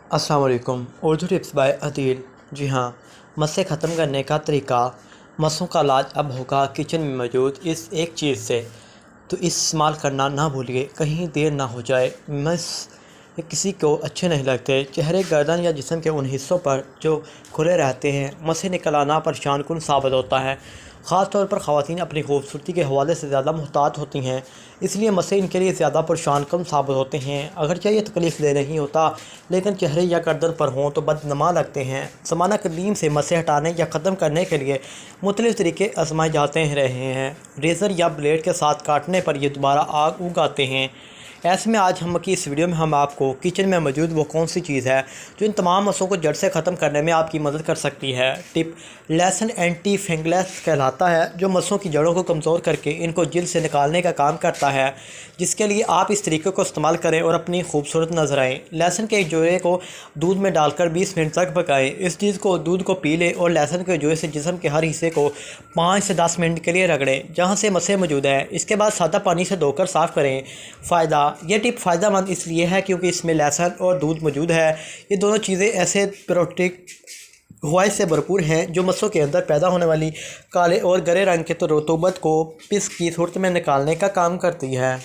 अस्सलाम वालेकुम। Urdu tips by Adeel. जी हाँ, मस्से ख़त्म करने का तरीका। मस्सों का इलाज अब होगा किचन में मौजूद इस एक चीज़ से, तो इस्तेमाल करना ना भूलिए, कहीं देर ना हो जाए। मस किसी को अच्छे नहीं लगते। चेहरे, गर्दन या जिस्म के उन हिस्सों पर जो खुले रहते हैं, मस्से निकल आना परेशान कुन साबित होता है। ख़ास तौर पर ख़वातीन अपनी खूबसूरती के हवाले से ज़्यादा मुहतात होती हैं, इसलिए मस्से इनके लिए ज़्यादा परेशान कम साबित होते हैं। अगरचे ये तकलीफ़ दे नहीं होता, लेकिन चेहरे या गर्दन पर हों तो बदनमा लगते हैं। ज़माना कदीम से मस्से हटाने या ख़त्म करने के लिए मुख्तलिफ़ तरीके आजमाए जाते रहे हैं। रेज़र या ब्लेड के साथ काटने पर ये दोबारा आग उगाते हैं। ऐसे में आज हम की इस वीडियो में हम आपको किचन में मौजूद वो कौन सी चीज़ है जो इन तमाम मस्सों को जड़ से ख़त्म करने में आपकी मदद कर सकती है। टिप: लहसुन एंटी फंगस कहलाता है, जो मस्सों की जड़ों को कमज़ोर करके इनको जिल्द से निकालने का काम करता है, जिसके लिए आप इस तरीके को इस्तेमाल करें और अपनी खूबसूरत नजर आएँ। लहसुन के जोड़े को दूध में डालकर 20 मिनट तक पकाएं। इस चीज़ को दूध को पी लें और लहसुन के जोड़े से जिस्म के हर हिस्से को 5 से 10 मिनट के लिए रगड़ें जहाँ से मस्से मौजूद है। इसके बाद सादा पानी से धोकर साफ़ करें। फ़ायदा: यह टिप फ़ायदेमंद इसलिए है क्योंकि इसमें लहसुन और दूध मौजूद है। ये दोनों चीज़ें ऐसे प्रोटीक हवाई से भरपूर हैं जो मस्सों के अंदर पैदा होने वाली काले और गहरे रंग के तो रतूबत को पिस की सूरत में निकालने का काम करती है।